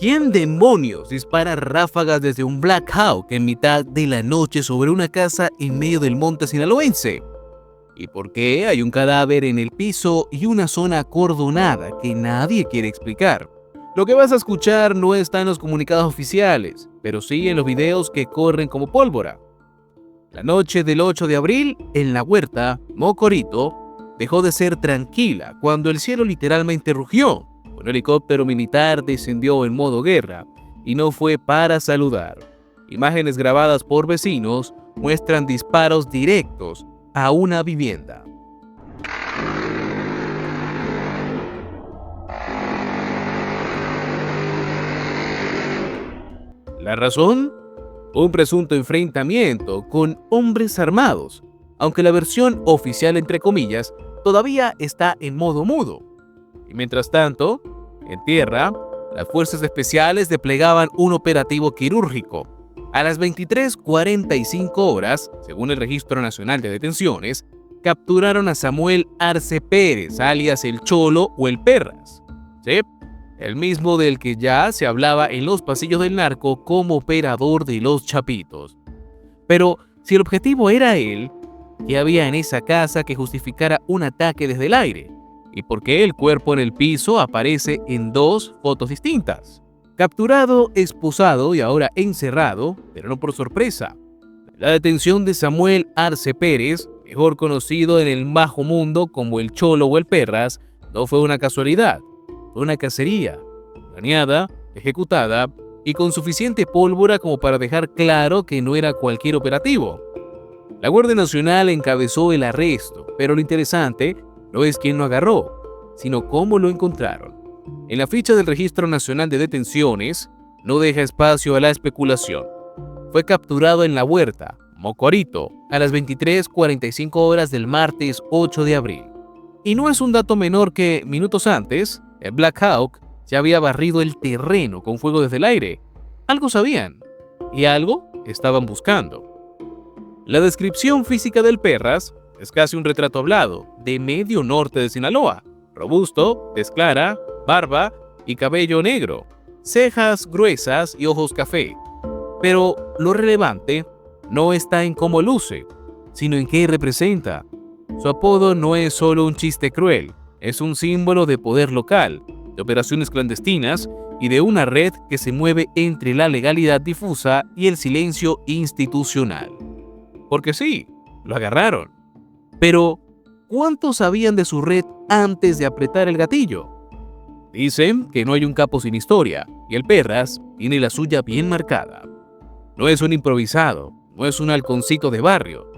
¿Quién demonios dispara ráfagas desde un Black Hawk en mitad de la noche sobre una casa en medio del monte sinaloense? ¿Y por qué hay un cadáver en el piso y una zona acordonada que nadie quiere explicar? Lo que vas a escuchar no está en los comunicados oficiales, pero sí en los videos que corren como pólvora. La noche del 8 de abril, en la huerta, Mocorito dejó de ser tranquila cuando el cielo literalmente rugió. Un helicóptero militar descendió en modo guerra y no fue para saludar. Imágenes grabadas por vecinos muestran disparos directos a una vivienda. ¿La razón? Un presunto enfrentamiento con hombres armados, aunque la versión oficial, entre comillas, todavía está en modo mudo. Y mientras tanto, en tierra, las fuerzas especiales desplegaban un operativo quirúrgico. A las 23:45 horas, según el Registro Nacional de Detenciones, capturaron a Samuel Arce Pérez, alias el Cholo o el Perras. ¿Sí? El mismo del que ya se hablaba en los pasillos del narco como operador de los Chapitos. Pero si el objetivo era él, ¿qué había en esa casa que justificara un ataque desde el aire? ¿Y por qué el cuerpo en el piso aparece en dos fotos distintas? Capturado, esposado y ahora encerrado, pero no por sorpresa. La detención de Samuel Arce Pérez, mejor conocido en el bajo mundo como el Cholo o el Perras, no fue una casualidad. Fue una cacería, planeada, ejecutada y con suficiente pólvora como para dejar claro que no era cualquier operativo. La Guardia Nacional encabezó el arresto, pero lo interesante no es quién lo agarró, sino cómo lo encontraron. En la ficha del Registro Nacional de Detenciones no deja espacio a la especulación. Fue capturado en la huerta, Mocorito, a las 23:45 horas del martes 8 de abril. Y no es un dato menor que, minutos antes, el Black Hawk ya había barrido el terreno con fuego desde el aire. Algo sabían y algo estaban buscando. La descripción física del Perras es casi un retrato hablado de medio norte de Sinaloa. Robusto, tez clara, barba y cabello negro, cejas gruesas y ojos café. Pero lo relevante no está en cómo luce, sino en qué representa. Su apodo no es solo un chiste cruel, es un símbolo de poder local, de operaciones clandestinas y de una red que se mueve entre la legalidad difusa y el silencio institucional. Porque sí, lo agarraron. Pero, ¿cuántos sabían de su red antes de apretar el gatillo? Dicen que no hay un capo sin historia, y el Perras tiene la suya bien marcada. No es un improvisado, no es un halconcito de barrio.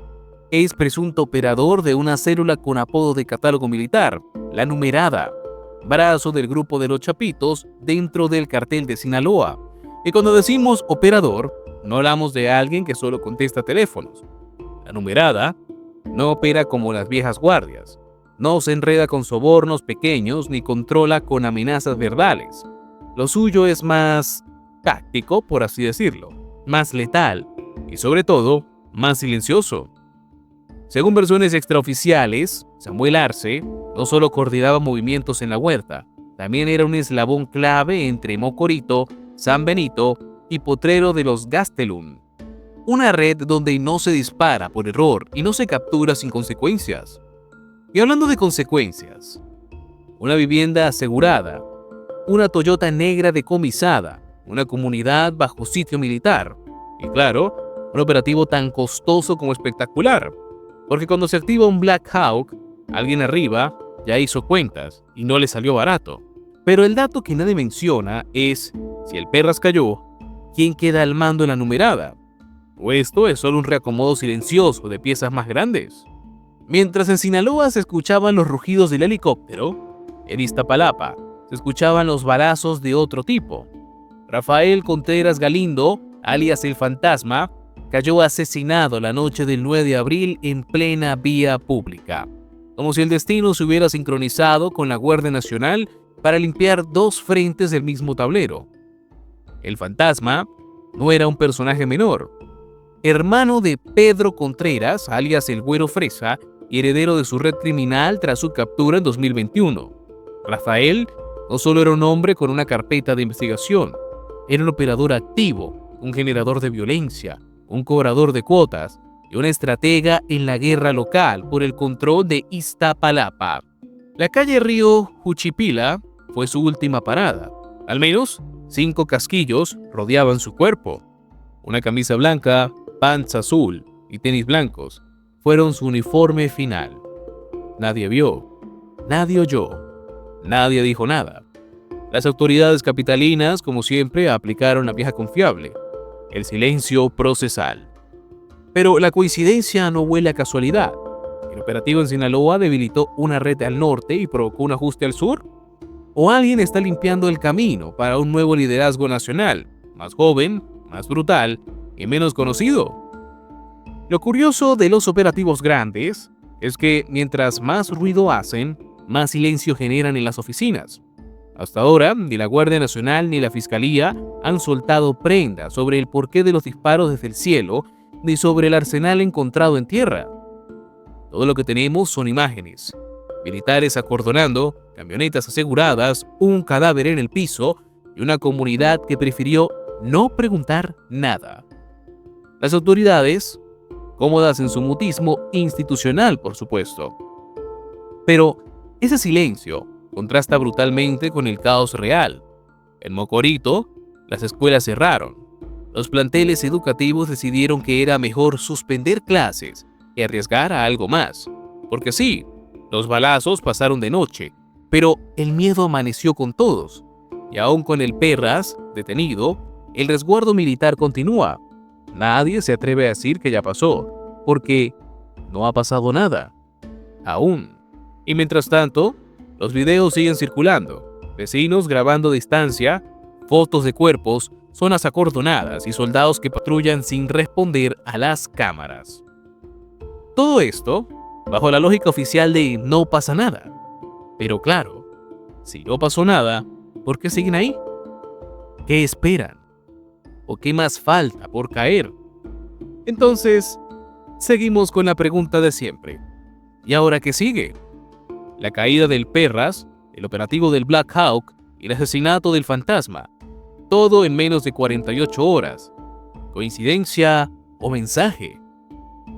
Es presunto operador de una célula con apodo de catálogo militar, La Numerada, brazo del grupo de los Chapitos dentro del cartel de Sinaloa. Y cuando decimos operador, no hablamos de alguien que solo contesta teléfonos. La Numerada no opera como las viejas guardias, no se enreda con sobornos pequeños ni controla con amenazas verbales. Lo suyo es más táctico, por así decirlo, más letal y sobre todo, más silencioso. Según versiones extraoficiales, Samuel Arce no solo coordinaba movimientos en la huerta, también era un eslabón clave entre Mocorito, San Benito y Potrero de los Gastelum. Una red donde no se dispara por error y no se captura sin consecuencias. Y hablando de consecuencias, una vivienda asegurada, una Toyota negra decomisada, una comunidad bajo sitio militar y claro, un operativo tan costoso como espectacular. Porque cuando se activa un Black Hawk, alguien arriba ya hizo cuentas y no le salió barato. Pero el dato que nadie menciona es, si el Perras cayó, ¿quién queda al mando en La Numerada? ¿O esto es solo un reacomodo silencioso de piezas más grandes? Mientras en Sinaloa se escuchaban los rugidos del helicóptero, en Iztapalapa se escuchaban los balazos de otro tipo. Rafael Contreras Galindo, alias El Fantasma, cayó asesinado la noche del 9 de abril en plena vía pública, como si el destino se hubiera sincronizado con la Guardia Nacional para limpiar dos frentes del mismo tablero. El Fantasma no era un personaje menor. Hermano de Pedro Contreras, alias El Güero Fresa, y heredero de su red criminal tras su captura en 2021. Rafael no solo era un hombre con una carpeta de investigación, era un operador activo, un generador de violencia, un cobrador de cuotas y una estratega en la guerra local por el control de Iztapalapa. La calle Río Juchipila fue su última parada. Al menos 5 casquillos rodeaban su cuerpo. Una camisa blanca, pants azul y tenis blancos fueron su uniforme final. Nadie vio, nadie oyó, nadie dijo nada. Las autoridades capitalinas, como siempre, aplicaron la vieja confiable: el silencio procesal. Pero la coincidencia no huele a casualidad. ¿El operativo en Sinaloa debilitó una red al norte y provocó un ajuste al sur? ¿O alguien está limpiando el camino para un nuevo liderazgo nacional, más joven, más brutal y menos conocido? Lo curioso de los operativos grandes es que mientras más ruido hacen, más silencio generan en las oficinas. Hasta ahora, ni la Guardia Nacional ni la Fiscalía han soltado prenda sobre el porqué de los disparos desde el cielo, ni sobre el arsenal encontrado en tierra. Todo lo que tenemos son imágenes: militares acordonando, camionetas aseguradas, un cadáver en el piso y una comunidad que prefirió no preguntar nada. Las autoridades, cómodas en su mutismo institucional, por supuesto. Pero ese silencio contrasta brutalmente con el caos real. En Mocorito, las escuelas cerraron. Los planteles educativos decidieron que era mejor suspender clases que arriesgar a algo más. Porque sí, los balazos pasaron de noche, pero el miedo amaneció con todos. Y aún con el Perras detenido, el resguardo militar continúa. Nadie se atreve a decir que ya pasó, porque no ha pasado nada. Aún. Y mientras tanto, los videos siguen circulando. Vecinos grabando a distancia, fotos de cuerpos, zonas acordonadas y soldados que patrullan sin responder a las cámaras. Todo esto bajo la lógica oficial de no pasa nada. Pero claro, si no pasó nada, ¿por qué siguen ahí? ¿Qué esperan? ¿O qué más falta por caer? Entonces, seguimos con la pregunta de siempre. ¿Y ahora qué sigue? La caída del Perras, el operativo del Black Hawk y el asesinato del Fantasma. Todo en menos de 48 horas. ¿Coincidencia o mensaje?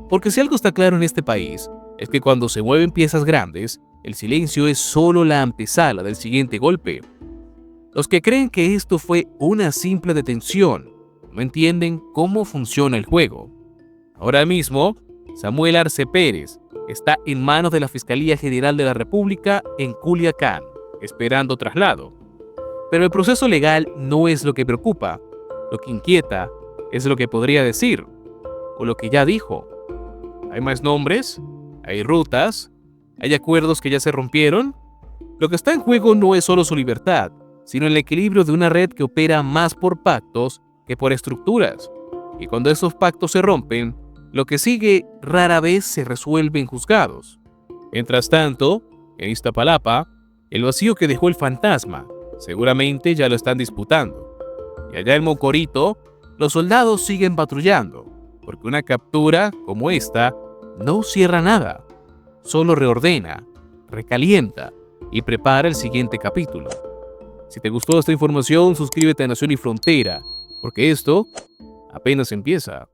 Porque si algo está claro en este país, es que cuando se mueven piezas grandes, el silencio es solo la antesala del siguiente golpe. Los que creen que esto fue una simple detención no entienden cómo funciona el juego. Ahora mismo, Samuel Arce Pérez está en manos de la Fiscalía General de la República en Culiacán, esperando traslado. Pero el proceso legal no es lo que preocupa. Lo que inquieta es lo que podría decir, o lo que ya dijo. ¿Hay más nombres? ¿Hay rutas? ¿Hay acuerdos que ya se rompieron? Lo que está en juego no es solo su libertad, sino el equilibrio de una red que opera más por pactos que por estructuras. Y cuando esos pactos se rompen, lo que sigue rara vez se resuelve en juzgados. Mientras tanto, en Iztapalapa, el vacío que dejó el fantasma seguramente ya lo están disputando. Y allá en Mocorito, los soldados siguen patrullando, porque una captura como esta no cierra nada, solo reordena, recalienta y prepara el siguiente capítulo. Si te gustó esta información, suscríbete a Nación y Frontera, porque esto apenas empieza.